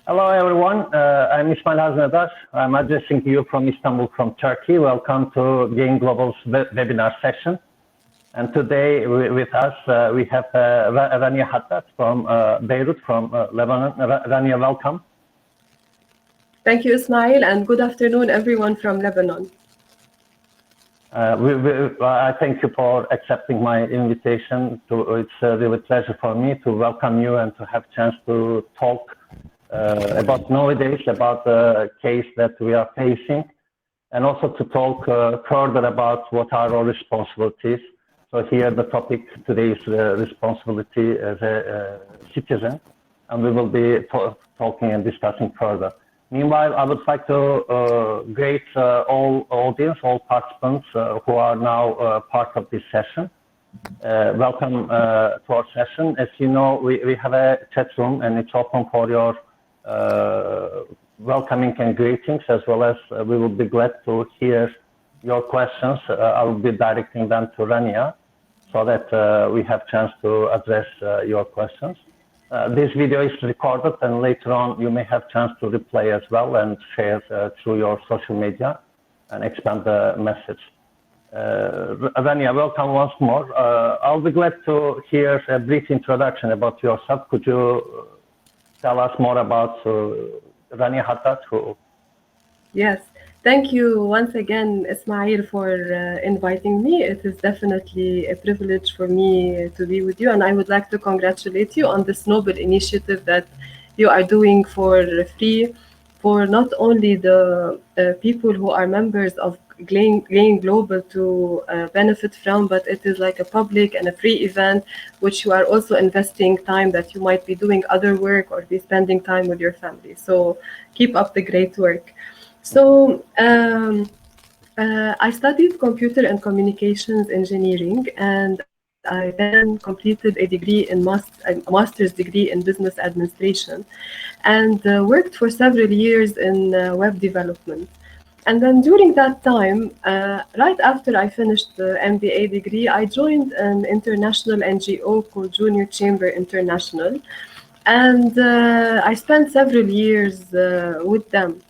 Hello, everyone. I'm Rania Haddad. I'm addressing you from Istanbul, from Turkey. Welcome to Gain Global's webinar session. And today with us, we have Rania Haddad from Beirut, from Lebanon. Rania, welcome. Thank you, Ismail, and good afternoon, everyone from Lebanon. I thank you for accepting my invitation. It's really a pleasure for me to welcome you and to have a chance to talk about nowadays, about the case that we are facing, and also to talk further about what are our responsibilities. So here the topic today is responsibility as a citizen, and we will be talking and discussing further. Meanwhile, I would like to greet all audience, all participants who are now part of this session. Welcome to our session. As you know, we have a chat room and it's open for your welcoming and greetings, as well as we will be glad to hear your questions. I will be directing them to Rania so that we have chance to address your questions. This video is recorded, and later on you may have chance to replay as well and share through your social media and expand the message. Rania, welcome once more. I'll be glad to hear a brief introduction about yourself. Could you tell us more about Rania Haddad? Yes, thank you once again, Ismail, for inviting me. It is definitely a privilege for me to be with you, and I would like to congratulate you on this noble initiative that you are doing for free, for not only the people who are members of Gain Global to benefit from, but it is like a public and a free event, which you are also investing time that you might be doing other work or be spending time with your family. So keep up the great work. So I studied computer and communications engineering, and I then completed a degree in a master's degree in business administration, and worked for several years in web development. And then during that time, right after I finished the MBA degree, I joined an international NGO called Junior Chamber International, and I spent several years with them.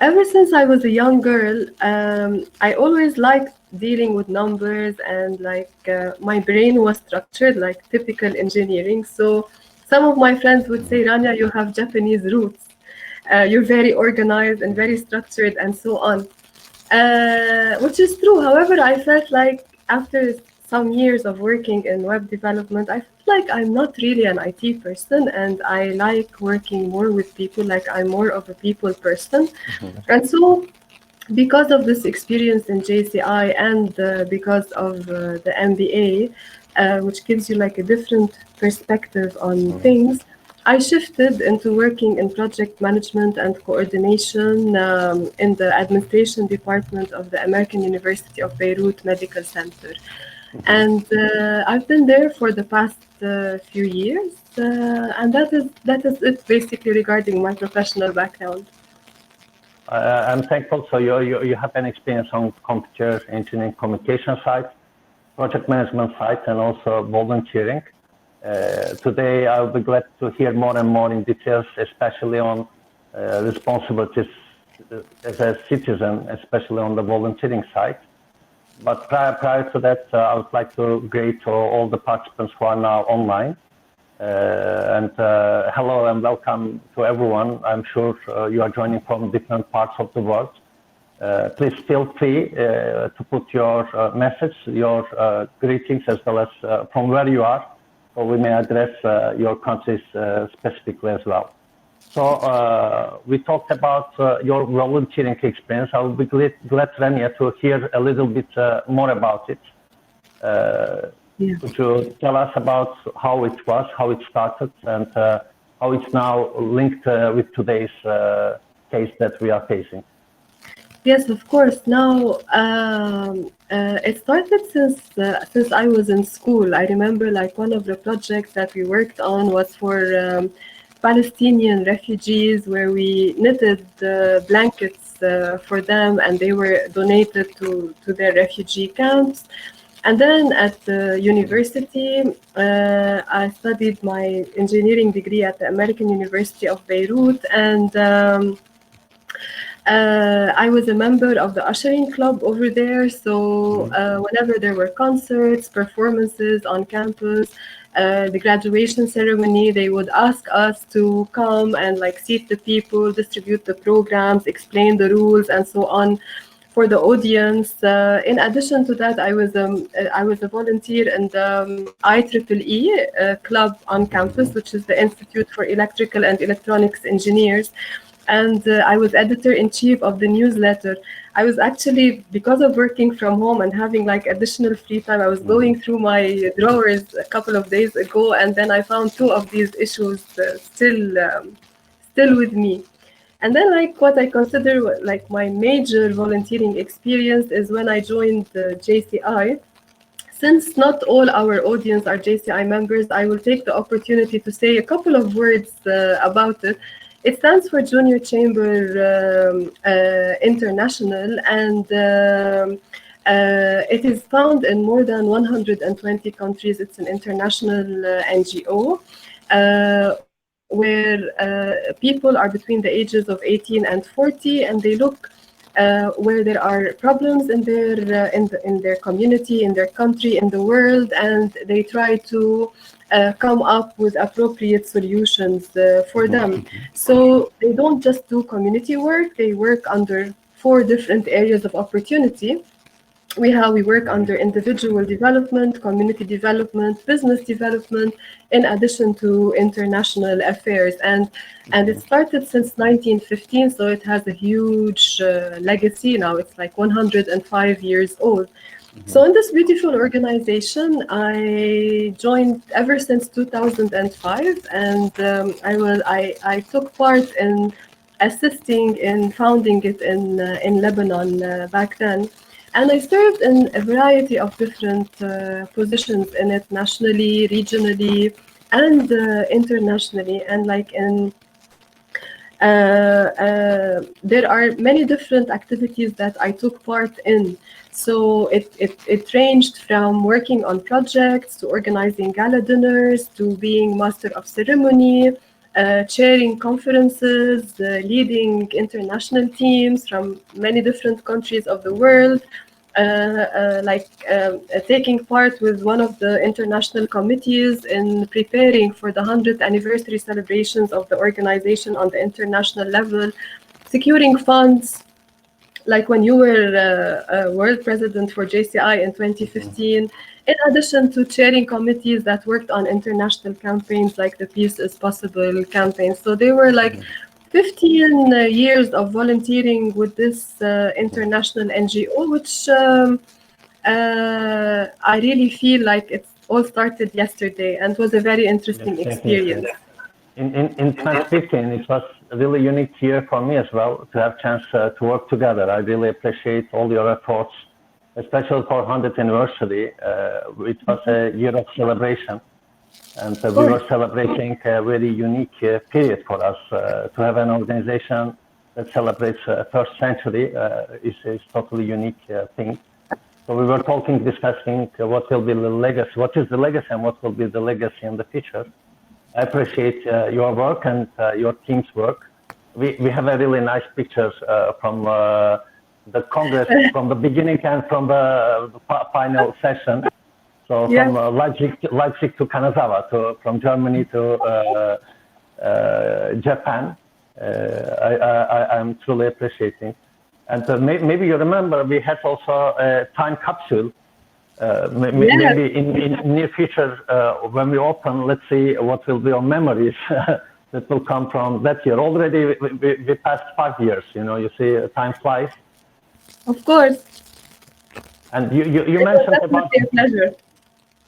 Ever since I was a young girl, I always liked dealing with numbers, and my brain was structured like typical engineering. So some of my friends would say, Rania, you have Japanese roots. You're very organized and very structured and so on, which is true. However, I felt like after some years of working in web development, I felt like I'm not really an IT person, and I like working more with people, like I'm more of a people person. And so because of this experience in JCI and because of the MBA, which gives you like a different perspective on things, I shifted into working in project management and coordination in the administration department of the American University of Beirut Medical Center. And I've been there for the past few years, and that is it basically regarding my professional background. I'm thankful. So you have an experience on computer engineering communication side, project management side, and also volunteering. Today, I'll be glad to hear more and more in details, especially on responsibilities as a citizen, especially on the volunteering side. But prior to that, I would like to greet all the participants who are now online. And hello and welcome to everyone. I'm sure you are joining from different parts of the world. Please feel free to put your message, your greetings, as well as from where you are, so we may address your countries specifically as well. So we talked about your volunteering experience. I will be glad, Rania, to hear a little bit more about it. Could you tell us about how it was, how it started, and how it's now linked with today's case that we are facing? Yes, of course. Now, it started since I was in school. I remember like one of the projects that we worked on was for Palestinian refugees, where we knitted blankets for them, and they were donated to their refugee camps. And then at the university, I studied my engineering degree at the American University of Beirut, and I was a member of the ushering club over there. So whenever there were concerts, performances on campus, the graduation ceremony, they would ask us to come and like seat the people, distribute the programs, explain the rules, and so on for the audience. In addition to that, I was a volunteer in the IEEE club on campus, which is the Institute for Electrical and Electronics Engineers. And I was editor-in-chief of the newsletter. I was actually, because of working from home and having like additional free time, I was going through my drawers a couple of days ago, and then I found two of these issues still with me. And then, like, what I consider like my major volunteering experience is when I joined the JCI. Since not all our audience are JCI members, I will take the opportunity to say a couple of words about it. It stands for Junior Chamber International, and it is found in more than 120 countries. It's an international NGO. Where people are between the ages of 18 and 40, and they look where there are problems in their community, in their country, in the world, and they try to come up with appropriate solutions for them. So they don't just do community work; they work under 4 different areas of opportunity. We work under individual development, community development, business development, in addition to international affairs. And it started since 1915, so it has a huge legacy now. It's like 105 years old. So in this beautiful organization, I joined ever since 2005, and I took part in assisting in founding it in Lebanon back then. And I served in a variety of different positions in it, nationally, regionally, and internationally. And like there are many different activities that I took part in. So it ranged from working on projects to organizing gala dinners to being master of ceremony, chairing conferences, leading international teams from many different countries of the world, taking part with one of the international committees in preparing for the 100th anniversary celebrations of the organization on the international level, securing funds, like when you were world president for JCI in 2015, in addition to chairing committees that worked on international campaigns like the Peace is Possible campaign. So they were like 15 years of volunteering with this international NGO, which I really feel like it all started yesterday and was a very interesting experience. In 2015, it was a really unique year for me as well to have a chance to work together. I really appreciate all your efforts, especially for 100th anniversary. It was a year of celebration, and we were celebrating a very unique period for us. To have an organization that celebrates first century is totally unique thing. So we were discussing what will be the legacy, what is the legacy, and what will be the legacy in the future. I appreciate your work and your team's work. We have a really nice pictures from the Congress, from the beginning and from the final session. So from Leipzig to Kanazawa, from Germany to Japan. I'm truly appreciating. And maybe you remember we had also a time capsule. Maybe in near future, when we open, let's see what will be our memories that will come from that year. Already we passed 5 years, you see time flies. Of course. And you mentioned about...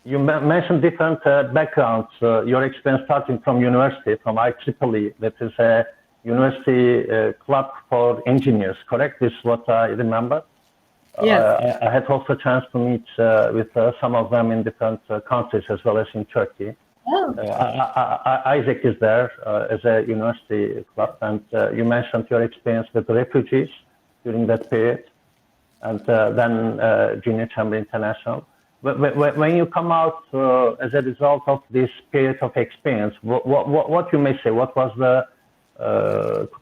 You mentioned different backgrounds, your experience starting from university, from IEEE, that is a university club for engineers, correct? This is what I remember. Yes. I had also a chance to meet with some of them in different countries as well as in Turkey. Oh. Isaac is there as a university club, and you mentioned your experience with the refugees during that period, and then Junior Chamber International. when you come out as a result of this period of experience, what you may say, what was the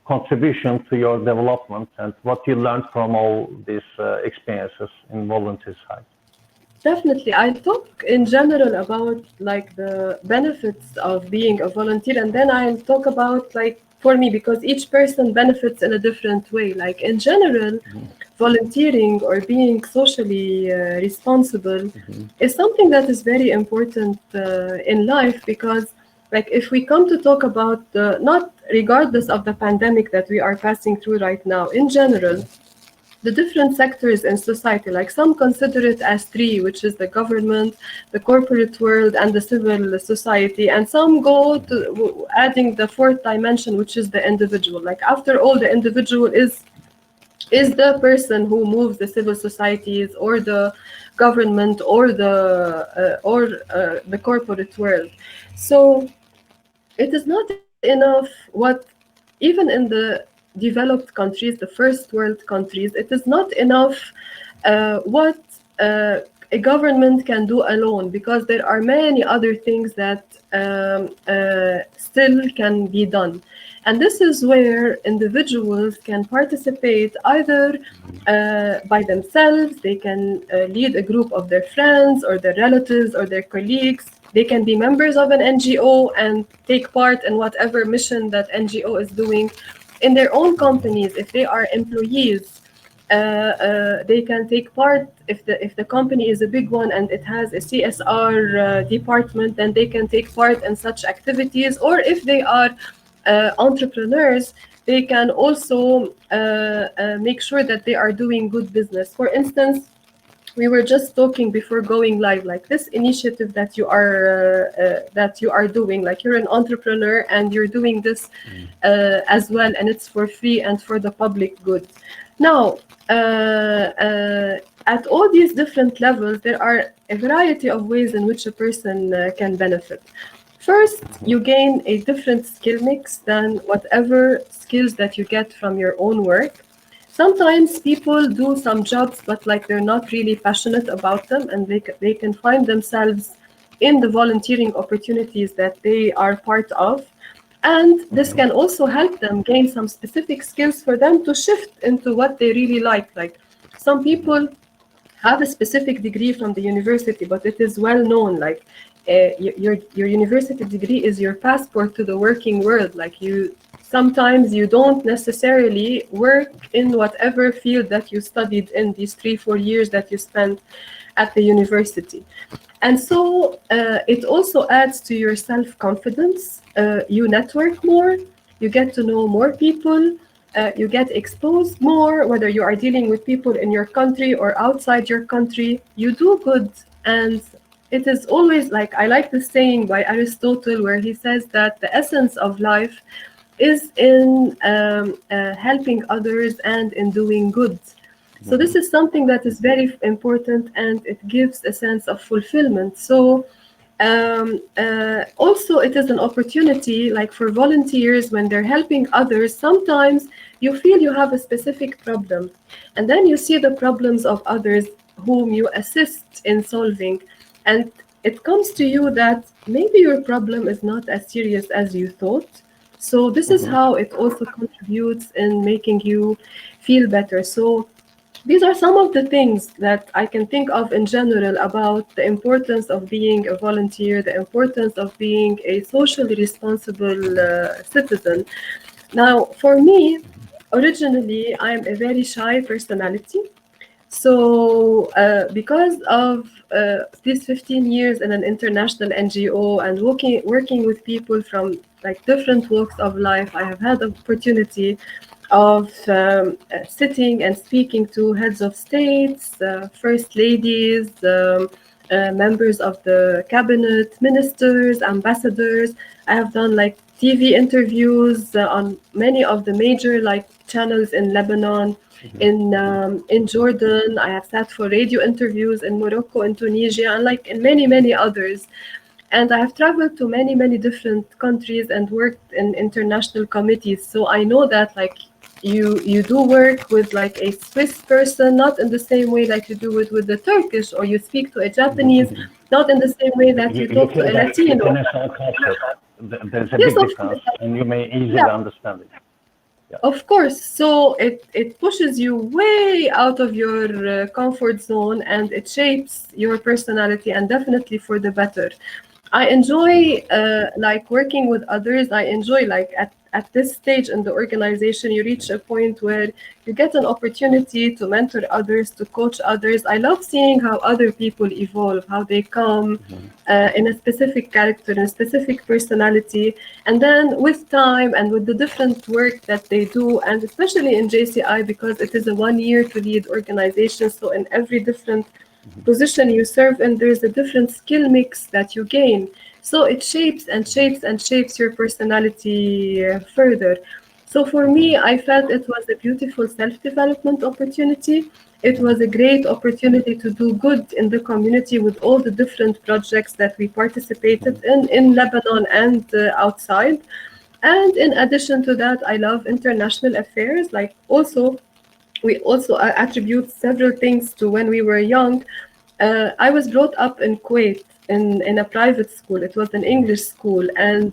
contribution to your development and what you learned from all these experiences in volunteer side? Definitely. I'll talk in general about like the benefits of being a volunteer, and then I'll talk about like for me, because each person benefits in a different way. Like in general, volunteering or being socially responsible is something that is very important in life, because like if we come to talk about not regardless of the pandemic that we are passing through right now, in general, the different sectors in society, like some consider it as three, which is the government, the corporate world, and the civil society, and some go to adding the fourth dimension, which is the individual. Like after all, the individual is the person who moves the civil societies or the government or the corporate world. So it is not enough what, even in the developed countries, the first world countries, it is not enough what a government can do alone, because there are many other things that still can be done. And this is where individuals can participate either by themselves, they can lead a group of their friends or their relatives or their colleagues. They can be members of an NGO and take part in whatever mission that NGO is doing. In their own companies, if they are employees, they can take part. If the company is a big one and it has a CSR department, then they can take part in such activities. Or if they are entrepreneurs, they can also make sure that they are doing good business. For instance, we were just talking before going live, like this initiative that you are doing, like you're an entrepreneur and you're doing this as well, and it's for free and for the public good. Now, at all these different levels, there are a variety of ways in which a person can benefit. First, you gain a different skill mix than whatever skills that you get from your own work. Sometimes people do some jobs, but like they're not really passionate about them, and they can find themselves in the volunteering opportunities that they are part of. And this can also help them gain some specific skills for them to shift into what they really like. Like some people have a specific degree from the university, but it is well known, like your university degree is your passport to the working world. Like sometimes you don't necessarily work in whatever field that you studied in these 3-4 years that you spent at the university. And so it also adds to your self-confidence. You network more, you get to know more people, you get exposed more, whether you are dealing with people in your country or outside your country. You do good. And it is always like, I like the saying by Aristotle where he says that the essence of life is in helping others and in doing good. So this is something that is very important, and it gives a sense of fulfillment. So also it is an opportunity, like for volunteers, when they're helping others, sometimes you feel you have a specific problem, and then you see the problems of others whom you assist in solving, and it comes to you that maybe your problem is not as serious as you thought. So this is how it also contributes in making you feel better. So these are some of the things that I can think of in general about the importance of being a volunteer, the importance of being a socially responsible citizen. Now, for me, originally, I'm a very shy personality. So because of these 15 years in an international NGO and working with people from like different walks of life, I have had the opportunity of sitting and speaking to heads of states, first ladies, members of the cabinet, ministers, ambassadors. I have done like TV interviews on many of the major like channels in Lebanon, in Jordan. I have sat for radio interviews in Morocco and Tunisia, and like in many others. And I have traveled to many different countries and worked in international committees. So I know that like you do work with like a Swiss person, not in the same way like you do it with the Turkish, or you speak to a Japanese, not in the same way that you You talk to feel a that Latino. international culture, there's a Yes, big of difference, course. and you may easily Yeah. understand it. Yeah. Of course. So it pushes you way out of your comfort zone, and it shapes your personality, and definitely for the better. I enjoy like working with others. I enjoy like at this stage in the organization, you reach a point where you get an opportunity to mentor others, to coach others. I love seeing how other people evolve, how they come in a specific character, in a specific personality. And then with time and with the different work that they do, and especially in JCI, because it is a 1 year to lead organization. So in every different position you serve in, there's a different skill mix that you gain. So it shapes and shapes and shapes your personality further. So for me, I felt it was a beautiful self-development opportunity. It was a great opportunity to do good in the community with all the different projects that we participated in Lebanon and outside. And in addition to that, I love international affairs. Like also, we also attribute several things to when we were young. I was brought up in Kuwait in a private school. It was an English school, and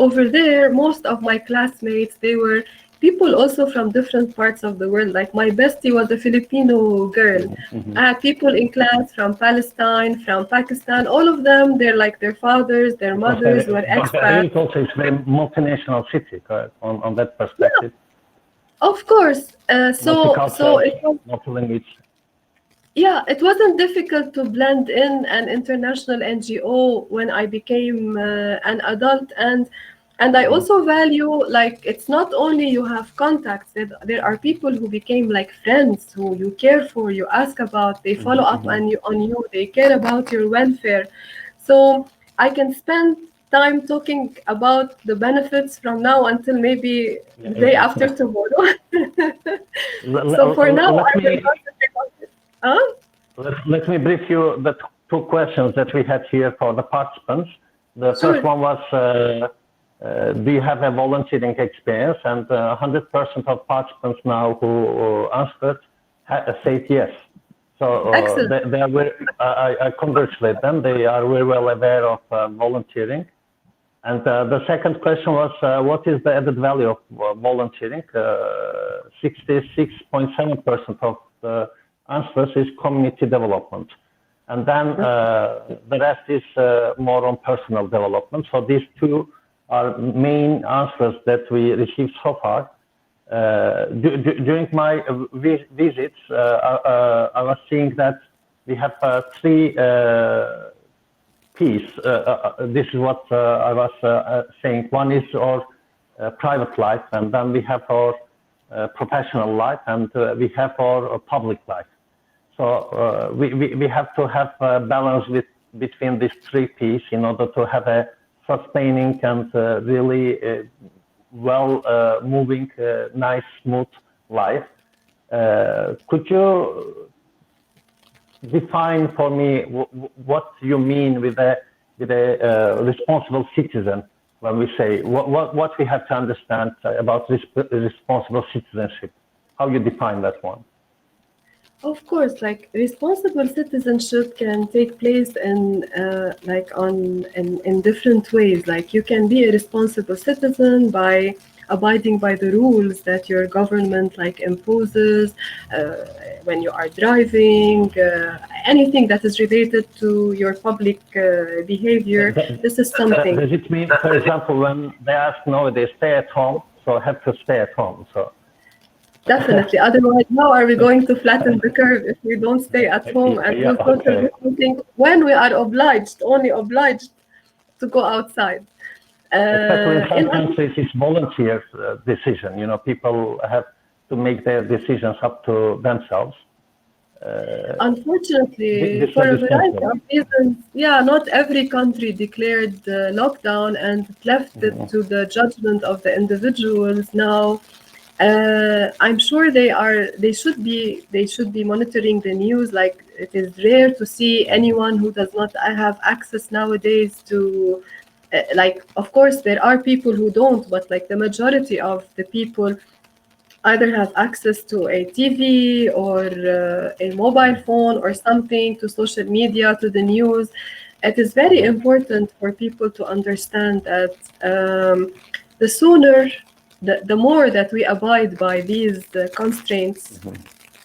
over there, most of my classmates, they were people also from different parts of the world. Like my bestie was a Filipino girl. I had people in class from Palestine, from Pakistan. All of them, they're like their fathers, their Because mothers were expats. Beirut also is very multinational city, correct? On that perspective, Of course. So multicultural, it was. multilingual. Yeah, it wasn't difficult to blend in an international NGO when I became an adult, and I also value like it's not only you have contacts. There are people who became like friends who you care for, you ask about, they follow up on you, they care about your welfare. So I can spend time talking about the benefits from now until maybe the day after tomorrow. So for now, Let I will me concentrate on this. Huh? let me brief you the two questions that we had here for the participants. The first Sure. one was, do you have a volunteering experience? And 100% of participants now who answered said yes. So Excellent. they are very, I congratulate them. They are very well aware of volunteering. And the second question was, what is the added value of volunteering? 66.7% of the answers is community development. And then the rest is more on personal development. So these two are main answers that we received so far. During my visits, I was seeing that we have three P's. This is what I was saying. One is our private life, and then we have our professional life, and we have our public life. So we have to have a balance between these three P's in order to have a sustaining and really moving, nice, smooth life. Could you define for me what you mean with a responsible citizen when we say what we have to understand about responsible citizenship? How you define that one? Of course, like responsible citizenship can take place in different ways. Like you can be a responsible citizen by abiding by the rules that your government like imposes when you are driving, anything that is related to your public behavior. This is something. Does it mean, for example, when they ask nowadays stay at home, so have to stay at home? So. Definitely. Otherwise, how are we going to flatten the curve if we don't stay at home and do social distancing when we are only obliged to go outside? Especially in some countries, it's volunteer decision. You know, people have to make their decisions up to themselves. Unfortunately, for a variety of reasons, not every country declared lockdown and left it to the judgment of the individuals now. I'm sure they should be monitoring the news. Like it is rare to see anyone who does not have access nowadays to like, of course there are people who don't, but like the majority of the people either have access to a TV or a mobile phone or something, to social media, to the news. It is very important for people to understand that the sooner, the more that we abide by these constraints,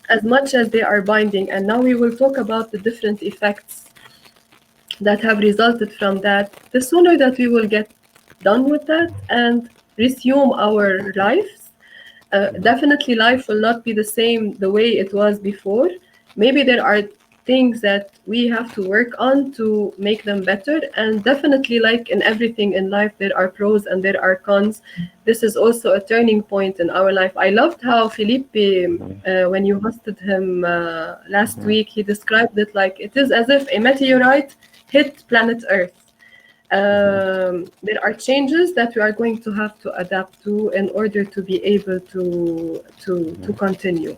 as much as they are binding. And now we will talk about the different effects that have resulted from that, the sooner that we will get done with that and resume our lives. Definitely life will not be the same the way it was before. Maybe there are things that we have to work on to make them better, and definitely, like in everything in life, there are pros and there are cons. This is also a turning point in our life. I loved how Felipe, when you hosted him last week, he described it like it is as if a meteorite hit planet Earth. There are changes that we are going to have to adapt to in order to be able to continue.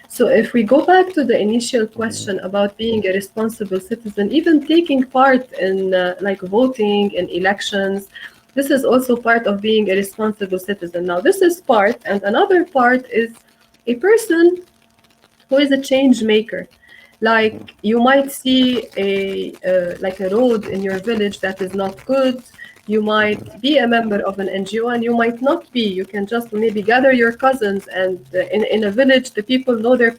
So if we go back to the initial question about being a responsible citizen, even taking part in like voting in elections, this is also part of being a responsible citizen. Now, this is part, and another part is a person who is a change maker. Like you might see like a road in your village that is not good. You might be a member of an NGO and you might not be. You can just maybe gather your cousins, and in a village, the people know their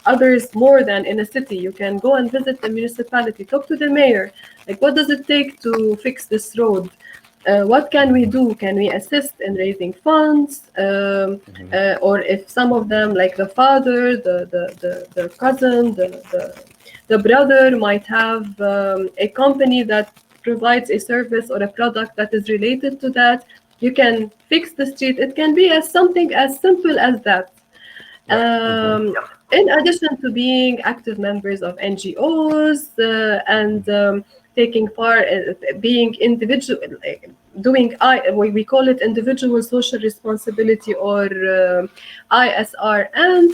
others more than in a city. You can go and visit the municipality, talk to the mayor. Like, what does it take to fix this road? What can we do? Can we assist in raising funds? Or if some of them, like the father, the cousin, the brother might have a company that provides a service or a product that is related to that, you can fix the street. It can be as something as simple as that. In addition to being active members of NGOs and taking part, being individual, doing we call it individual social responsibility, or ISR. And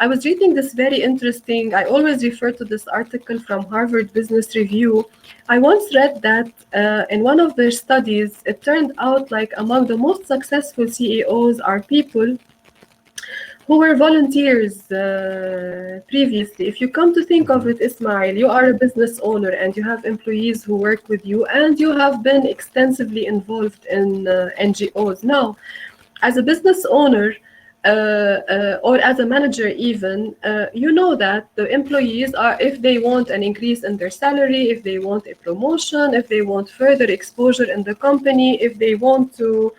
I was reading this very interesting, I always refer to this article from Harvard Business Review. I once read that in one of their studies, it turned out like among the most successful CEOs are people who were volunteers previously. If you come to think of it, Ismail, you are a business owner and you have employees who work with you, and you have been extensively involved in NGOs. Now, as a business owner, or as a manager even, you know that the employees are, if they want an increase in their salary, if they want a promotion, if they want further exposure in the company, if they want to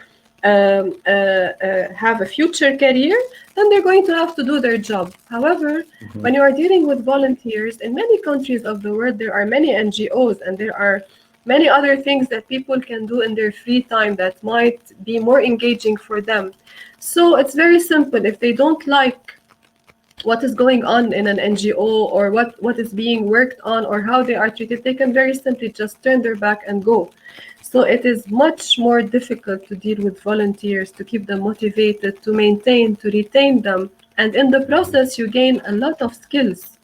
have a future career, then they're going to have to do their job. However, when you are dealing with volunteers, in many countries of the world, there are many NGOs and there are many other things that people can do in their free time that might be more engaging for them. So it's very simple. If they don't like what is going on in an NGO, or what is being worked on, or how they are treated, they can very simply just turn their back and go. So it is much more difficult to deal with volunteers, to keep them motivated, to maintain, to retain them. And in the process, you gain a lot of skills.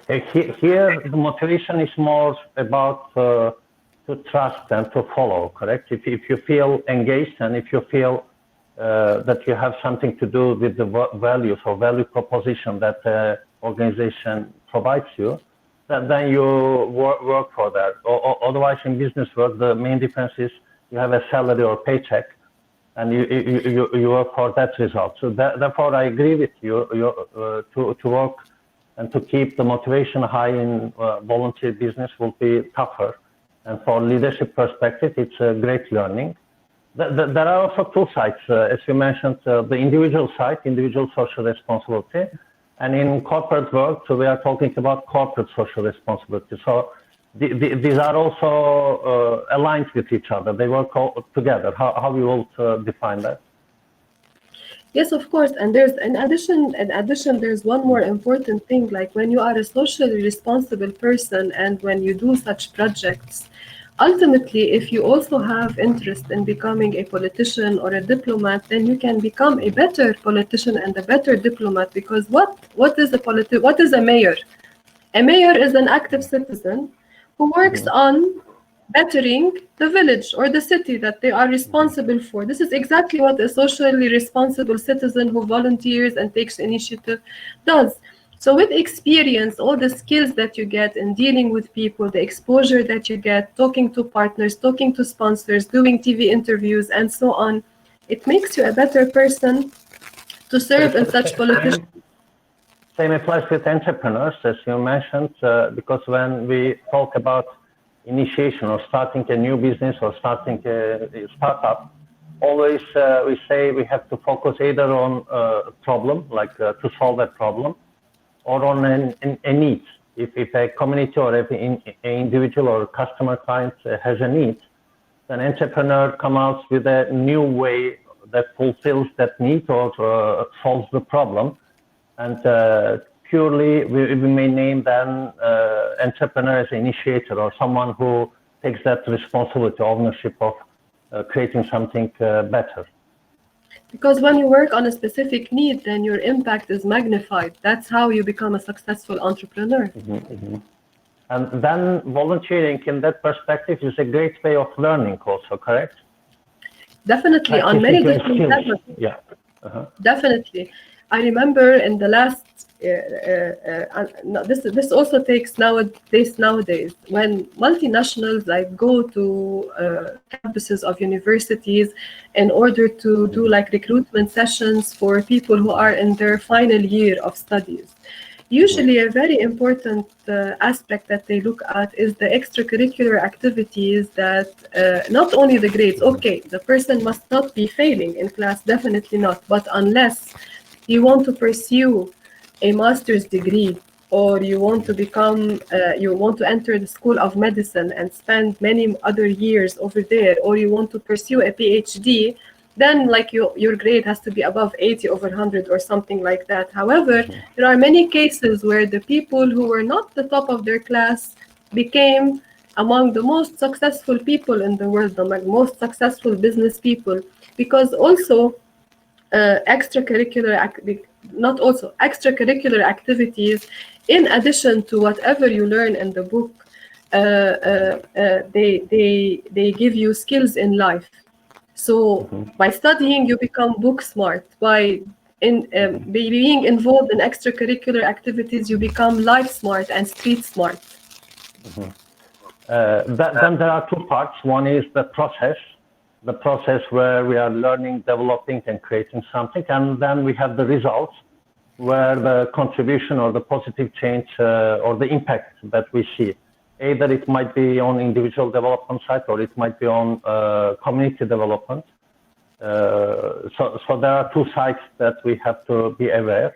Here, the motivation is more about to trust and to follow, correct? If you feel engaged and if you feel that you have something to do with the values or value proposition that the organization provides you, then you work for that. Otherwise, in business work, the main difference is you have a salary or paycheck, and you work for that result. So therefore, I agree with you to work and to keep the motivation high in volunteer business will be tougher. And for leadership perspective, it's a great learning. There are also two sides, as you mentioned, the individual side, individual social responsibility. And in corporate world, so we are talking about corporate social responsibility. So these are also aligned with each other. They work together. How you will define that? Yes, of course. And there's, in addition, there's one more important thing. Like when you are a socially responsible person and when you do such projects, ultimately, if you also have interest in becoming a politician or a diplomat, then you can become a better politician and a better diplomat. Because what is a mayor? A mayor is an active citizen who works on bettering the village or the city that they are responsible for. This is exactly what a socially responsible citizen who volunteers and takes initiative does. So with experience, all the skills that you get in dealing with people, the exposure that you get, talking to partners, talking to sponsors, doing TV interviews, and so on, it makes you a better person to serve in such political. Same applies with entrepreneurs, as you mentioned, because when we talk about initiation or starting a new business or starting a startup, always we say we have to focus either on a problem, like to solve a problem, or on a need. If a community or if an individual or customer client has a need, then entrepreneur comes out with a new way that fulfills that need or solves the problem. And purely, we may name then entrepreneur as an initiator or someone who takes that responsibility, ownership of creating something better. Because when you work on a specific need, then your impact is magnified. That's how you become a successful entrepreneur. And then volunteering in that perspective is a great way of learning also, correct? Definitely, on many different levels. Yeah. Definitely. I remember in the last, this also takes place nowadays, when multinationals like go to campuses of universities in order to do like recruitment sessions for people who are in their final year of studies. Usually a very important aspect that they look at is the extracurricular activities that not only the grades, okay, the person must not be failing in class, definitely not, but unless you want to pursue a master's degree or you want to become, you want to enter the School of Medicine and spend many other years over there, or you want to pursue a PhD, then like your grade has to be above 80 over 100 or something like that. However, there are many cases where the people who were not the top of their class became among the most successful people in the world, the most successful business people, because also extracurricular activities, in addition to whatever you learn in the book, they give you skills in life. So by studying, you become book smart. By being involved in extracurricular activities, you become life smart and street smart. Then there are two parts. One is the process where we are learning, developing, and creating something. And then we have the results, where the contribution or the positive change or the impact that we see. Either it might be on individual development side or it might be on community development. So there are two sides that we have to be aware.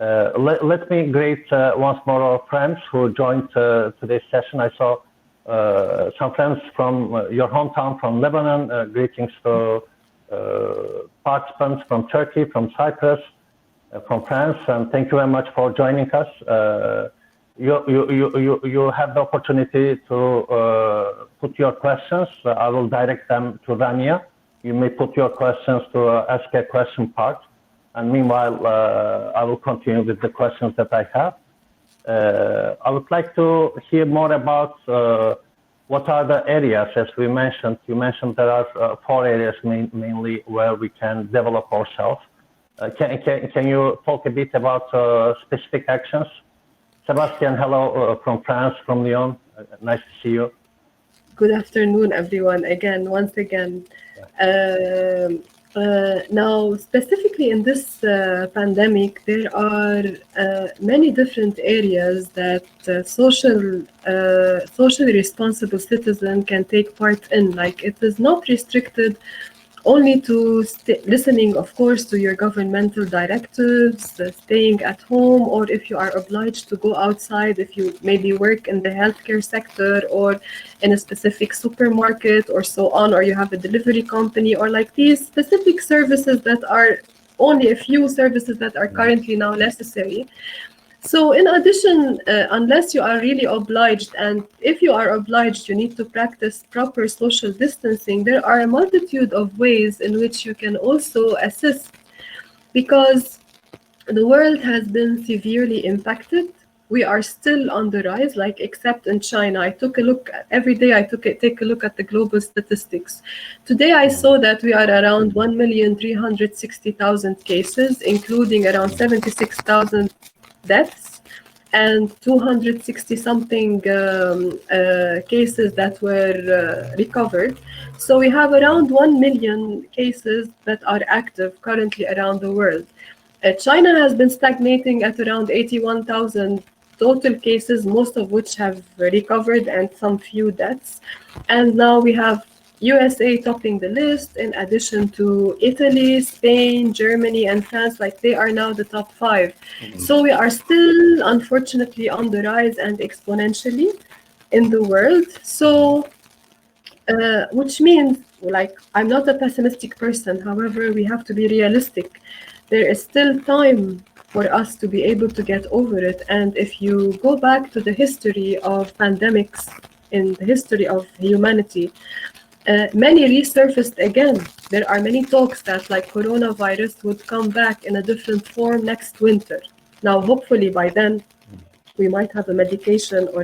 Let me greet once more our friends who joined today's session. I saw some friends from your hometown, from Lebanon. Greetings to participants from Turkey, from Cyprus, from France, and thank you very much for joining us. You have the opportunity to put your questions. I will direct them to Rania. You may put your questions to ask a question part. And meanwhile, I will continue with the questions that I have. I would like to hear more about what are the areas, as we mentioned. You mentioned there are 4 areas mainly where we can develop ourselves. Can you talk a bit about specific actions? Sebastian, hello from France, from Lyon. Nice to see you. Good afternoon, everyone. Once again. Now, specifically in this pandemic, there are many different areas that socially responsible citizen can take part in. Like, it is not restricted only to listening, of course, to your governmental directives, staying at home, or if you are obliged to go outside, if you maybe work in the healthcare sector or in a specific supermarket or so on, or you have a delivery company, or like these specific services that are only a few services that are currently now necessary. So in addition, unless you are really obliged, and if you are obliged, you need to practice proper social distancing, there are a multitude of ways in which you can also assist, because the world has been severely impacted we are still on the rise, like except in China. I took a look every day. Take a look at the global statistics. Today, I saw that we are around 1,360,000 cases, including around 76,000 deaths and 260 something cases that were recovered. So we have around 1 million cases that are active currently around the world. China has been stagnating at around 81,000 total cases, most of which have recovered and some few deaths. And now we have USA topping the list, in addition to Italy, Spain, Germany, and France. Like, they are now the top 5. So we are still, unfortunately, on the rise and exponentially in the world. So, which means, like, I'm not a pessimistic person. However, we have to be realistic. There is still time for us to be able to get over it. And if you go back to the history of pandemics in the history of humanity, many resurfaced again. There are many talks that, like, coronavirus would come back in a different form next winter. Now, hopefully by then, we might have a medication or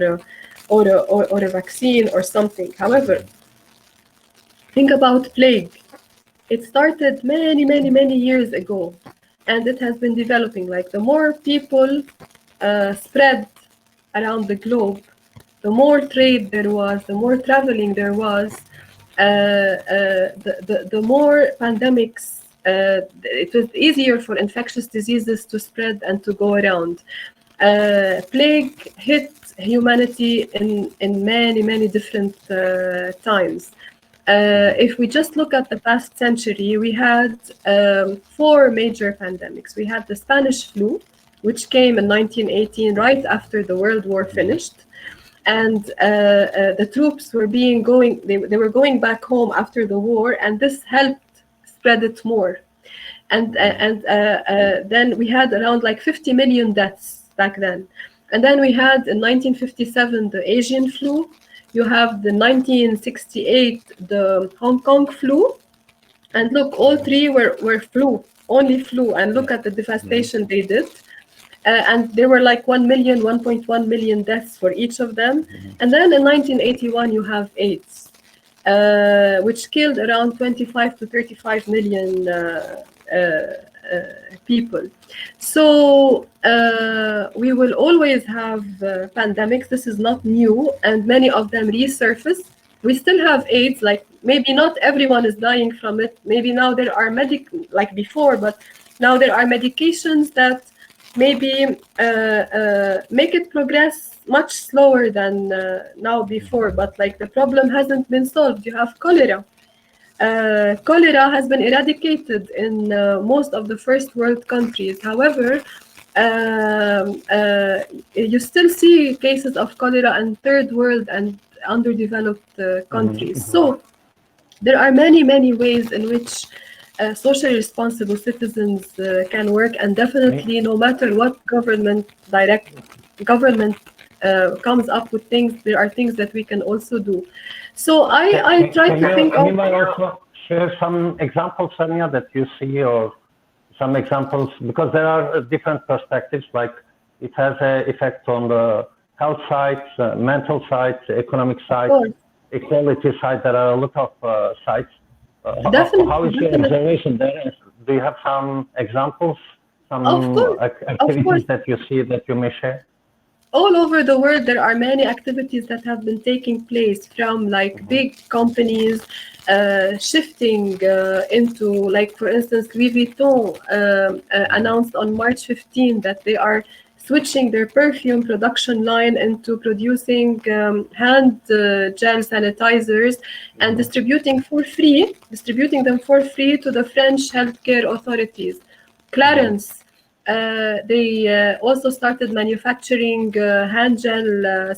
a vaccine or something. However, think about plague. It started many years ago, and it has been developing. Like, the more people spread around the globe, the more trade there was, the more traveling there was, the more pandemics, it was easier for infectious diseases to spread and to go around. Plague hit humanity in many different times. If we just look at the past century, we had 4 major pandemics. We had the Spanish flu, which came in 1918, right after the World War finished. And the troops were they were going back home after the war, and this helped spread it more. And then we had around like 50 million deaths back then. And then we had in 1957 the Asian flu. You have the 1968 the Hong Kong flu. And look, all 3 were only flu. And look at the devastation they did. And there were like 1.1 million deaths for each of them. And then in 1981, you have AIDS, which killed around 25 to 35 million people. So we will always have pandemics. This is not new, and many of them resurface. We still have AIDS, like maybe not everyone is dying from it. Maybe now there are like before, but now there are medications that maybe make it progress much slower than now before, but like the problem hasn't been solved. You have cholera. Cholera has been eradicated in most of the first world countries. However, you still see cases of cholera in third world and underdeveloped countries. So there are many ways in which socially responsible citizens can work, and definitely no matter what government comes up with things, there are things that we can also do. So I try to think of... Can you also share some examples, Rania, that you see, or some examples, because there are different perspectives, like it has an effect on the health side, mental side, economic side, equality side. There are a lot of sides. How is your observation there? Do you have some examples, some activities that you see that you may share? All over the world, there are many activities that have been taking place, from like big companies shifting into, like, for instance, Louis Vuitton announced on March 15 that they are switching their perfume production line into producing hand gel sanitizers and distributing them for free to the French healthcare authorities. Clarence, they also started manufacturing hand gel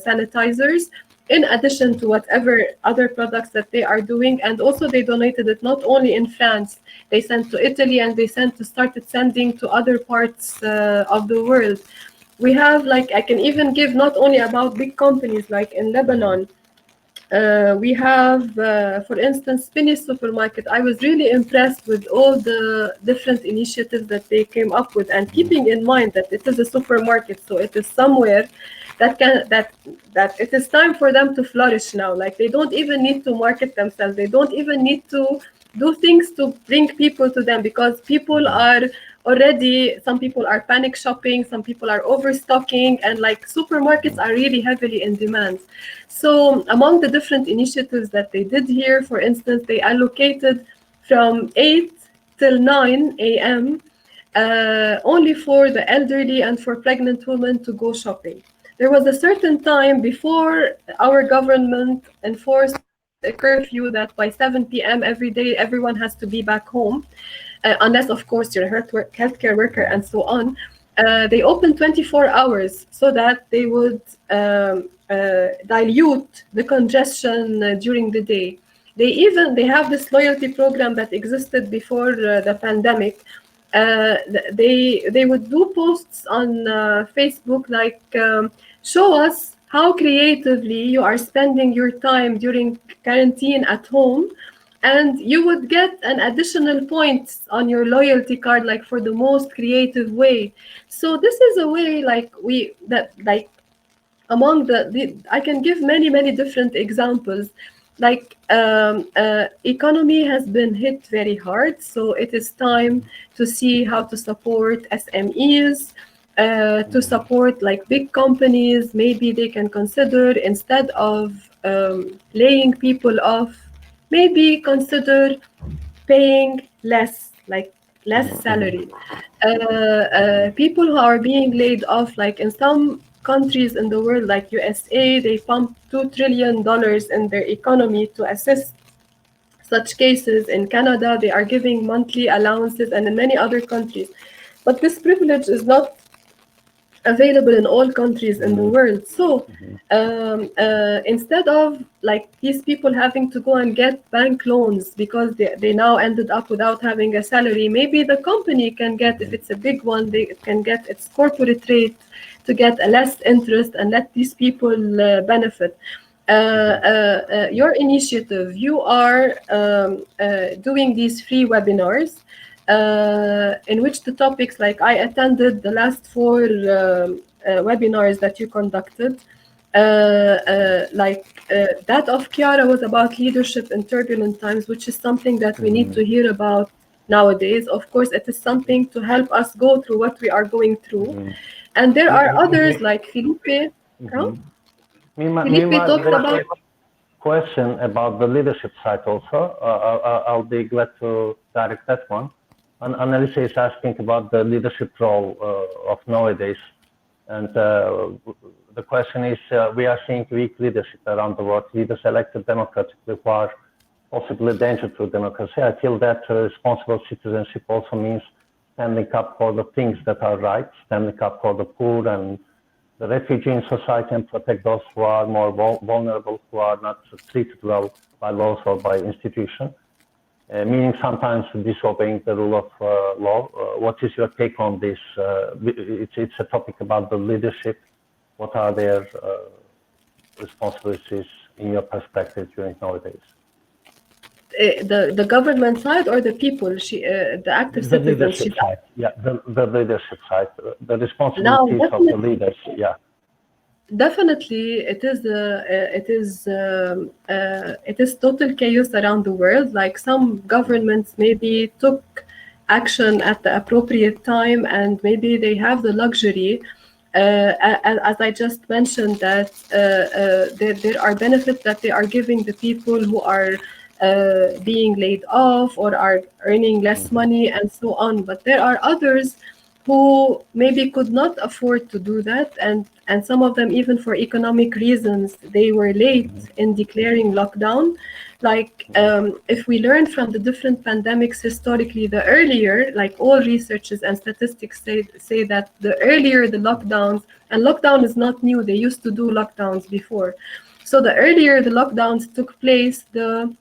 sanitizers, in addition to whatever other products that they are doing. And also they donated it not only in France, they sent to Italy, and they started sending to other parts of the world. We have, like, I can even give not only about big companies, like in Lebanon, We have, for instance, Spinny Supermarket. I was really impressed with all the different initiatives that they came up with, and keeping in mind that it is a supermarket, so it is somewhere that it is time for them to flourish now. Like they don't even need to market themselves. They don't even need to do things to bring people to them, because people are already, some people are panic shopping, some people are overstocking, and like supermarkets are really heavily in demand. So among the different initiatives that they did here, for instance, they allocated from 8 till 9 a.m. Only for the elderly and for pregnant women to go shopping. There was a certain time before our government enforced a curfew that by 7 p.m. every day everyone has to be back home, unless of course you're a healthcare worker and so on. They opened 24 hours so that they would dilute the congestion during the day. They have this loyalty program that existed before the pandemic. They would do posts on Facebook like, show us how creatively you are spending your time during quarantine at home, and you would get an additional points on your loyalty card, like for the most creative way. So this is a way like among the I can give many different examples. Like economy has been hit very hard, so it is time to see how to support SMEs, to support like big companies. Maybe they can consider, instead of laying people off, maybe consider paying less, like less salary. People who are being laid off, like in some countries in the world, like USA, they pump $2 trillion in their economy to assist such cases. In Canada, they are giving monthly allowances, and in many other countries. But this privilege is not available in all countries in the world. So instead of like these people having to go and get bank loans because they now ended up without having a salary, maybe the company can get, if it's a big one, they can get its corporate rate to get a less interest and let these people benefit. Your initiative, you are doing these free webinars in which the topics, like I attended the last 4 webinars that you conducted. That of Chiara was about leadership in turbulent times, which is something that we need to hear about nowadays. Of course, it is something to help us go through what we are going through. And there are others like Felipe. Felipe talked about question about the leadership side also. I'll be glad to direct that one. And Annalisa is asking about the leadership role of nowadays. And the question is, we are seeing weak leadership around the world. Leaders elected democratically who are possibly a danger to democracy. I feel that responsible citizenship also means standing up for the things that are right, standing up for the poor and the refugee in society, and protect those who are more vulnerable, who are not treated well by laws or by institutions. Meaning sometimes disobeying the rule of law. What is your take on this? It's a topic about the leadership. What are their responsibilities in your perspective during nowadays? The government side or the people, the active citizens? The leadership side, yeah, the leadership side, the responsibilities of the leaders, yeah. Definitely, it is total chaos around the world. Like some governments maybe took action at the appropriate time, and maybe they have the luxury, as I just mentioned, that there are benefits that they are giving the people who are being laid off or are earning less money and so on. But there are others who maybe could not afford to do that, and some of them, even for economic reasons, they were late in declaring lockdown. Like if we learn from the different pandemics historically, the earlier, like all researches and statistics say that the earlier the lockdowns, and lockdown is not new, they used to do lockdowns before. So the earlier the lockdowns took place, the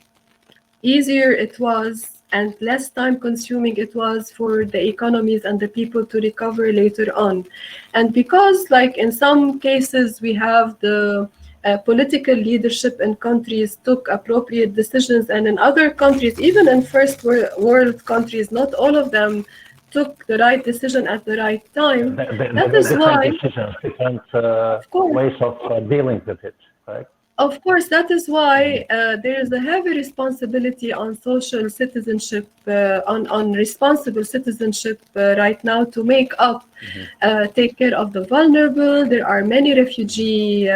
easier it was and less time consuming it was for the economies and the people to recover later on. And because like in some cases we have the political leadership in countries took appropriate decisions, and in other countries, even in first world countries, not all of them took the right decision at the right time. That is why, decisions, different of course, ways of dealing with it, right? of course, that is why there is a heavy responsibility on social citizenship, on responsible citizenship right now to make up, take care of the vulnerable. There are many refugee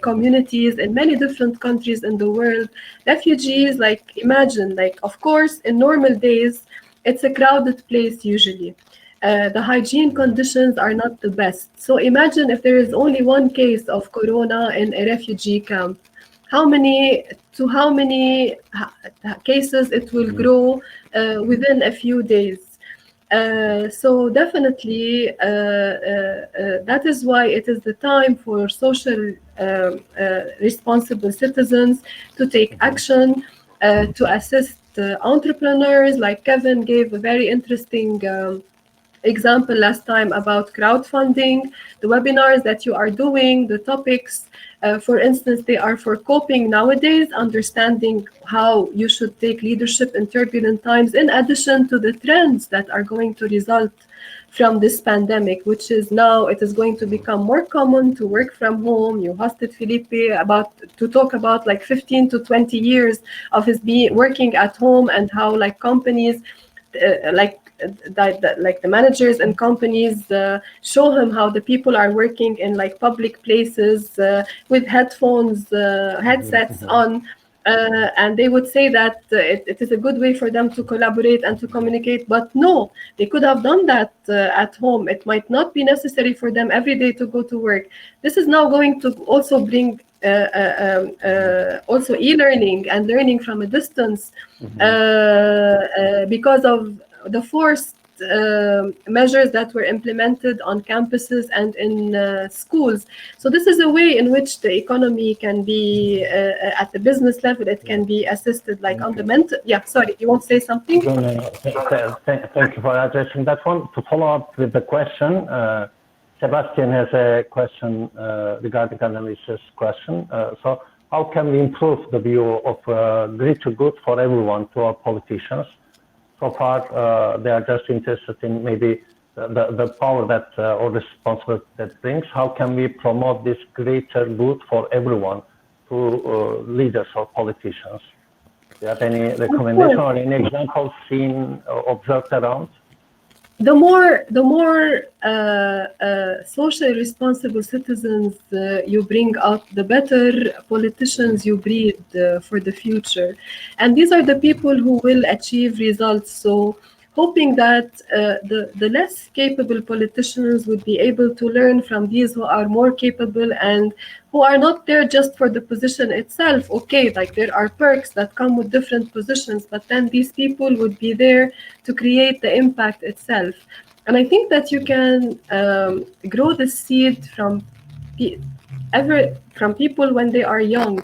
communities in many different countries in the world. Refugees, like imagine, like of course, in normal days, it's a crowded place usually. The hygiene conditions are not the best. So imagine if there is only one case of corona in a refugee camp, how many cases it will grow within a few days. So definitely, that is why it is the time for social responsible citizens to take action, to assist entrepreneurs. Like Kevin gave a very interesting example last time about crowdfunding, the webinars that you are doing, the topics, for instance, they are for coping nowadays, understanding how you should take leadership in turbulent times, in addition to the trends that are going to result from this pandemic, which is now it is going to become more common to work from home. You hosted Felipe to talk about like 15 to 20 years of his working at home, and how like companies like the managers and companies show him how the people are working in like public places with headsets on, and they would say that it is a good way for them to collaborate and to communicate. But no, they could have done that at home. It might not be necessary for them every day to go to work. This is now going to also bring also e-learning and learning from a distance, because of the forced measures that were implemented on campuses and in schools. So this is a way in which the economy can be, at the business level, it can be assisted, like on the mental. Yeah, sorry, you want to say something? No. Thank you for addressing that one. To follow up with the question, Sebastian has a question regarding Annalise's question. So how can we improve the view of greater good for everyone to our politicians? So far, they are just interested in maybe the power that or responsibility that brings. How can we promote this greater good for everyone to leaders or politicians? Do you have any recommendation or any examples seen or observed around? The more socially responsible citizens you bring up, the better politicians you breed for the future. And these are the people who will achieve results. So hoping that the less capable politicians would be able to learn from these who are more capable and who are not there just for the position itself. Okay, like there are perks that come with different positions, but then these people would be there to create the impact itself. And I think that you can grow the seed from people when they are young.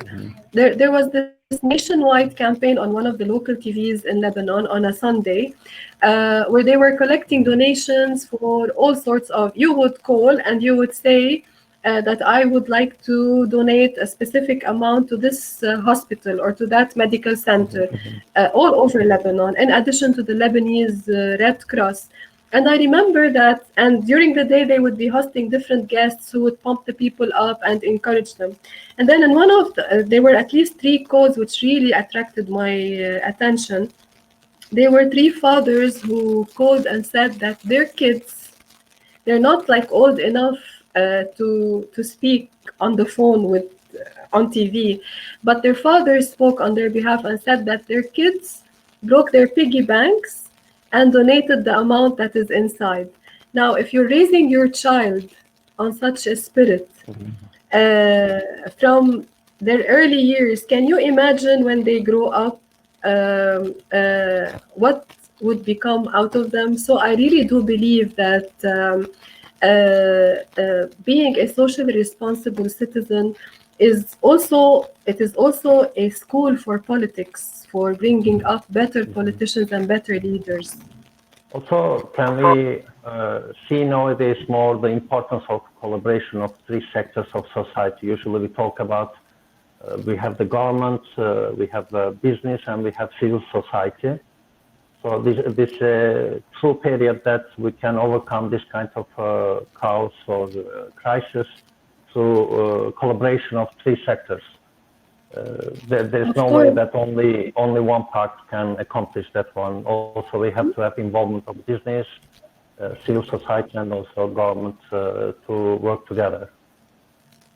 There was this nationwide campaign on one of the local TVs in Lebanon on a Sunday, where they were collecting donations for all sorts of. You would call and you would say that I would like to donate a specific amount to this hospital or to that medical center, all over Lebanon, in addition to the Lebanese Red Cross. And I remember that, and during the day they would be hosting different guests who would pump the people up and encourage them. And then in one of there were at least 3 calls which really attracted my attention. There were 3 fathers who called and said that their kids, they're not like old enough to speak on the phone on TV, but their father spoke on their behalf and said that their kids broke their piggy banks and donated the amount that is inside. Now, if you're raising your child on such a spirit from their early years, can you imagine when they grow up what would become out of them? So I really do believe that being a socially responsible citizen is also a school for politics, for bringing up better politicians and better leaders. Also, can we see nowadays more the importance of collaboration of three sectors of society. Usually we talk about we have the government, we have business, and we have civil society. So this true period that we can overcome this kind of chaos or crisis through collaboration of three sectors. There's no way that only one part can accomplish that one. Also, we have to have involvement of business, civil society, and also government to work together.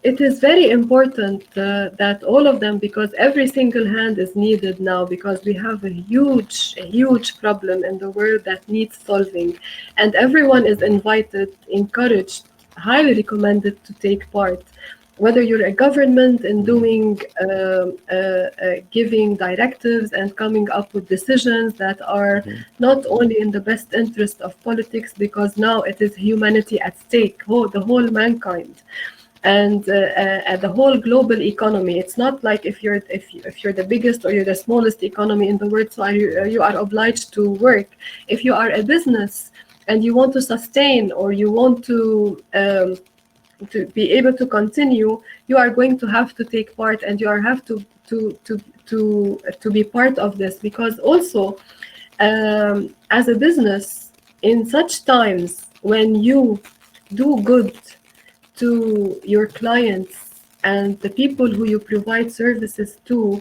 It is very important that all of them, because every single hand is needed now, because we have a huge problem in the world that needs solving, and everyone is invited, encouraged, highly recommended to take part. Whether you're a government in doing, giving directives and coming up with decisions that are not only in the best interest of politics, because now it is humanity at stake, the whole mankind. And the whole global economy. It's not like if you're the biggest or you're the smallest economy in the world, so you are obliged to work. If you are a business and you want to sustain, or you want to be able to continue, you are going to have to take part, and you have to be part of this. Because also, as a business, in such times when you do good to your clients and the people who you provide services to,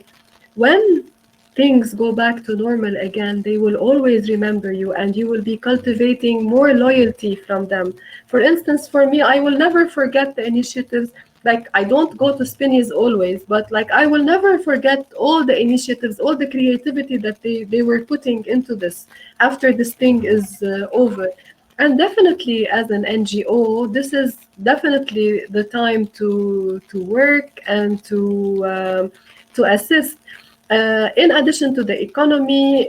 when things go back to normal again, they will always remember you, and you will be cultivating more loyalty from them. For instance, for me, I will never forget the initiatives. Like, I don't go to Spinneys always, but like, I will never forget all the initiatives, all the creativity that they were putting into this after this thing is over. And definitely, as an NGO, this is definitely the time to work and to assist. In addition to the economy,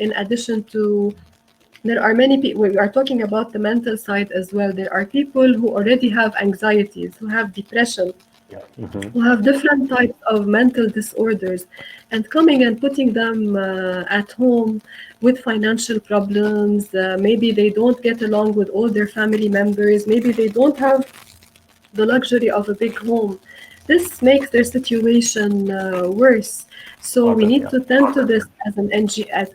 in addition to, there are many people. We are talking about the mental side as well. There are people who already have anxieties, who have depression, who have different types of mental disorders, and coming and putting them at home with financial problems. Maybe they don't get along with all their family members. Maybe they don't have the luxury of a big home. This makes their situation worse. So we need to tend to this as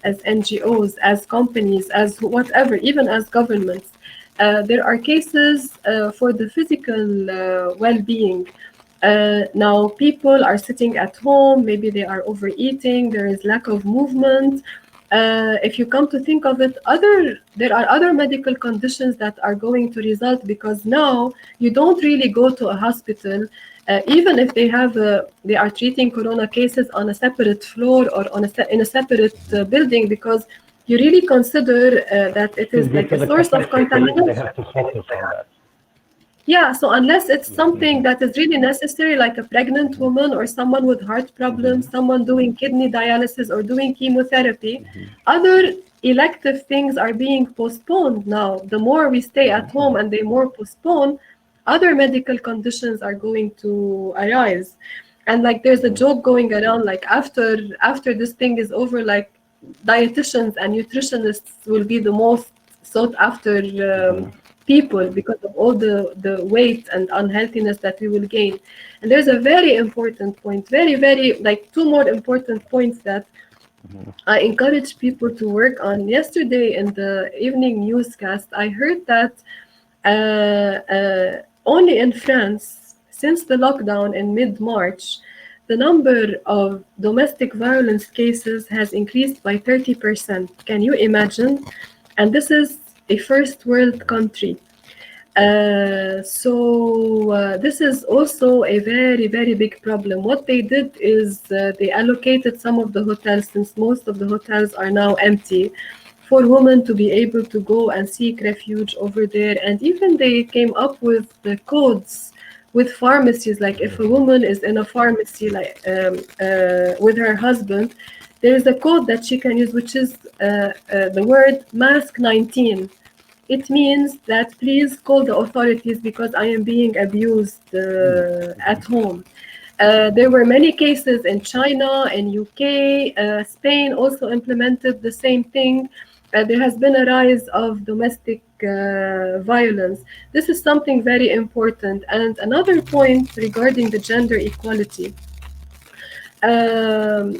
as NGOs, as companies, as whatever, even as governments. There are cases for the physical well-being. Now people are sitting at home, maybe they are overeating, there is lack of movement. If you come to think of it, there are other medical conditions that are going to result, because now you don't really go to a hospital, even if they are treating corona cases on a separate floor or in a separate building, because you really consider that it is like a source of contamination. They have to focus on that. Yeah, so unless it's something that is really necessary, like a pregnant woman or someone with heart problems, someone doing kidney dialysis or doing chemotherapy, other elective things are being postponed now. The more we stay at home and they more postpone, other medical conditions are going to arise. And like, there's a joke going around, like after this thing is over, like, dietitians and nutritionists will be the most sought after people, because of all the weight and unhealthiness that we will gain. And there's a very important point, very, like, two more important points that I encourage people to work on. Yesterday in the evening newscast, I heard that only in France, since the lockdown in mid-March, the number of domestic violence cases has increased by 30%. Can you imagine? And this is a first world country. This is also a very, very big problem. What they did is they allocated some of the hotels, since most of the hotels are now empty, for women to be able to go and seek refuge over there. And even they came up with the codes with pharmacies. Like, if a woman is in a pharmacy, like with her husband, there is a code that she can use, which is the word mask 19. It means that please call the authorities because I am being abused at home. There were many cases in China and UK. Spain also implemented the same thing. there has been a rise of domestic violence. This is something very important. And another point regarding the gender equality. There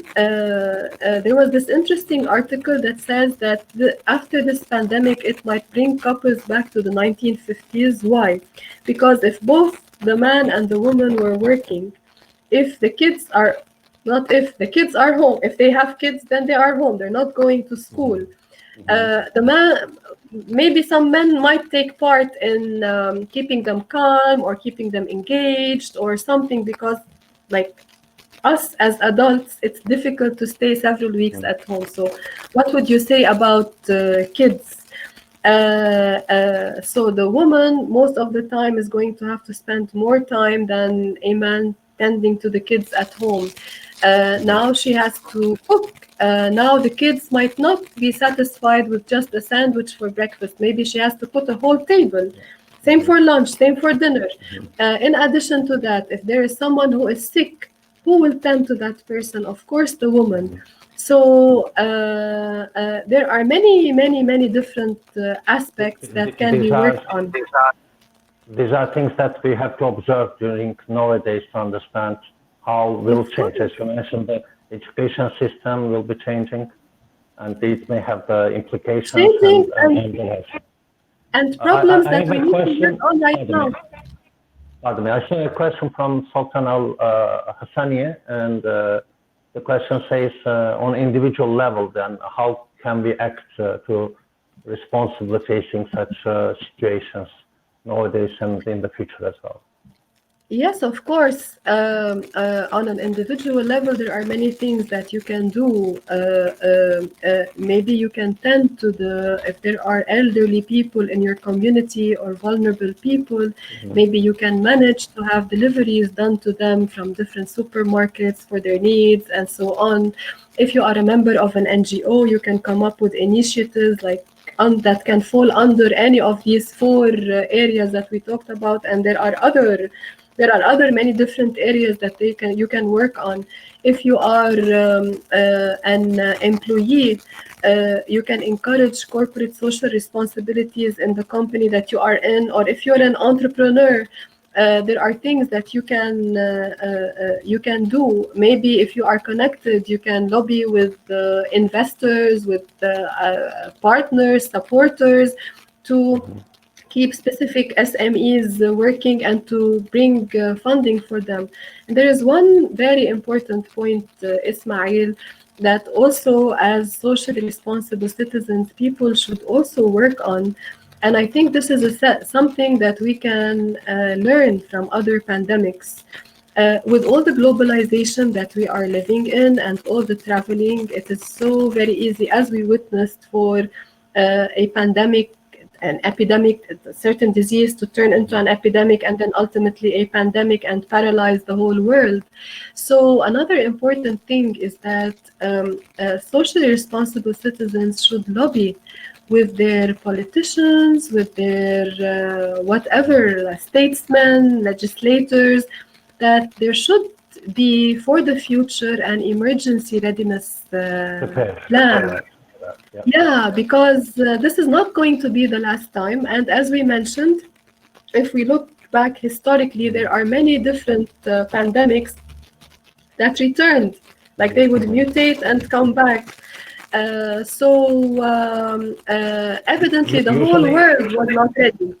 was this interesting article that says that after this pandemic, it might bring couples back to the 1950s. Why? Because if both the man and the woman were working, if the kids are not if the kids are home, if they have kids, then they are home. They're not going to school. The man, maybe some men might take part in keeping them calm or keeping them engaged or something, because like us as adults, it's difficult to stay several weeks at home. So what would you say about kids? So the woman most of the time is going to have to spend more time than a man tending to the kids at home. Now she has to cook. Now the kids might not be satisfied with just a sandwich for breakfast. Maybe she has to put a whole table. Same for lunch, same for dinner. In addition to that, if there is someone who is sick, who will tend to that person? Of course, the woman. So there are many different aspects that can be worked on. These are things that we have to observe during nowadays to understand how will change. As you mentioned, the education system will be changing, and these may have implications and problems that we need to work on right now. Pardon me. I see a question from Sultan Al-Hassanieh, and the question says, on individual level, then how can we act to responsibly facing such situations nowadays and in the future as well? Yes, of course. On an individual level, there are many things that you can do. Maybe you can tend to if there are elderly people in your community or vulnerable people, maybe you can manage to have deliveries done to them from different supermarkets for their needs and so on. If you are a member of an NGO, you can come up with initiatives like that can fall under any of these four areas that we talked about, and there are other many different areas that you can work on. If you are an employee, you can encourage corporate social responsibilities in the company that you are in, or if you're an entrepreneur, there are things that you can do. Maybe if you are connected, you can lobby with investors, with partners, supporters, to keep specific SMEs working and to bring funding for them. And there is one very important point, Ismail, that also as socially responsible citizens, people should also work on. And I think this is something that we can learn from other pandemics. With all the globalization that we are living in and all the traveling, it is so very easy, as we witnessed for a pandemic, an epidemic, a certain disease to turn into an epidemic and then ultimately a pandemic and paralyze the whole world. So another important thing is that socially responsible citizens should lobby with their politicians, with their whatever, statesmen, legislators, that there should be for the future an emergency readiness plan. Yeah, because this is not going to be the last time. And as we mentioned, if we look back historically, there are many different pandemics that returned, like they would mutate and come back. Evidently, the whole world was not ready.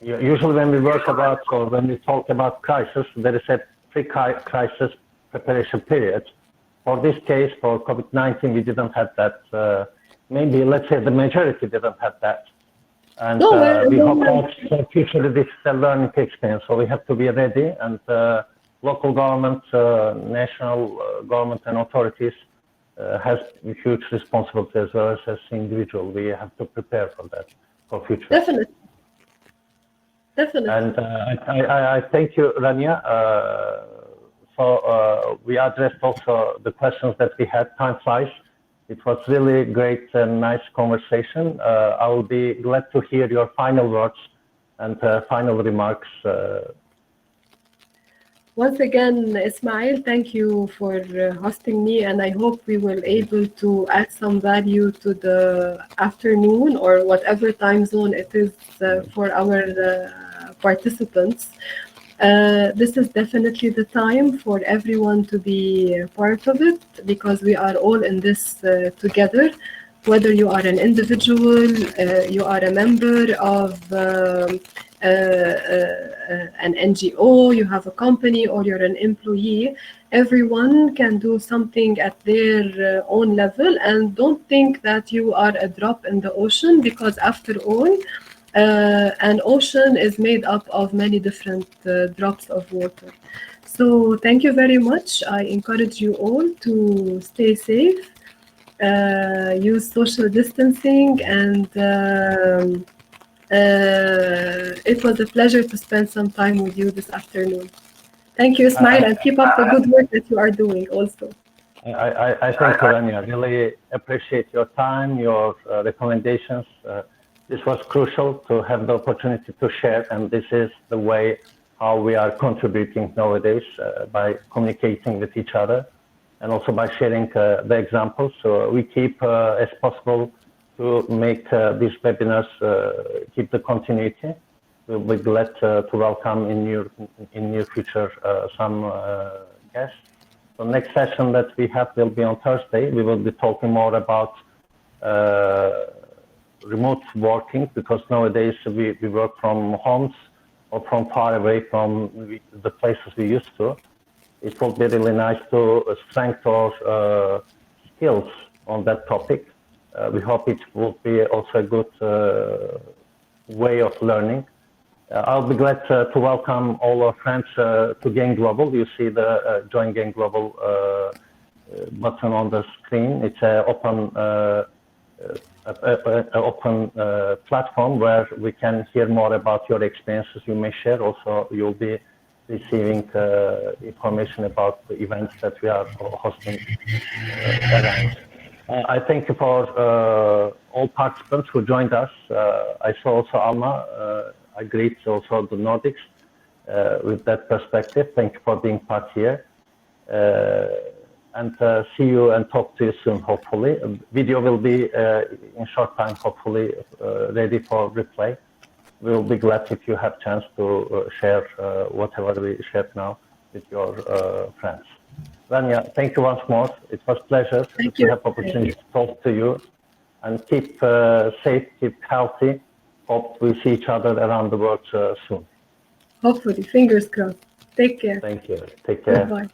Usually when we work about, or when we talk about crisis, there is a pre-crisis preparation period. For this case, for COVID-19, we didn't have that. Maybe, let's say, the majority didn't have that. And we hope that future this is a learning experience. So we have to be ready, and local government, national government and authorities has a huge responsibility as well as individual. We have to prepare for that, for future. Definitely. And I thank you, Rania. So we addressed also the questions that we had. Time flies. It was really great and nice conversation. I will be glad to hear your final words and final remarks. Once again, Ismail, thank you for hosting me, and I hope we will able to add some value to the afternoon or whatever time zone it is for our participants. This is definitely the time for everyone to be part of it because we are all in this together. Whether you are an individual, you are a member of an NGO, you have a company, or you're an employee, everyone can do something at their own level. And don't think that you are a drop in the ocean because, after all, an ocean is made up of many different drops of water. So thank you very much. I encourage you all to stay safe, use social distancing, and it was a pleasure to spend some time with you this afternoon. Thank you, Ismail, and keep up the good work that you are doing also. I thank you, Rania. Really appreciate your time, your recommendations. This was crucial to have the opportunity to share, and this is the way how we are contributing nowadays by communicating with each other and also by sharing the examples. So we keep as possible to make these webinars keep the continuity. We'll be glad to welcome in near future some guests. The next session that we have will be on Thursday. We will be talking more about remote working because nowadays we work from homes or from far away from the places we used to. It will be really nice to strengthen our skills on that topic. We hope it will be also a good way of learning. I'll be glad to welcome all our friends to Gain Global. You see the Join Gain Global button on the screen. It's an open platform where we can hear more about your experiences you may share. Also, you'll be receiving information about the events that we are hosting around. I thank you for all participants who joined us. I saw also Alma. I greet also the Nordics with that perspective. Thank you for being part here. And see you and talk to you soon, hopefully. Video will be in short time, hopefully, ready for replay. We'll be glad if you have chance to share whatever we shared now with your friends. Rania, thank you once more. It was a pleasure to have opportunity to talk to you. And keep safe, keep healthy. Hope we see each other around the world soon. Hopefully, fingers crossed. Take care. Thank you. Take care. Bye.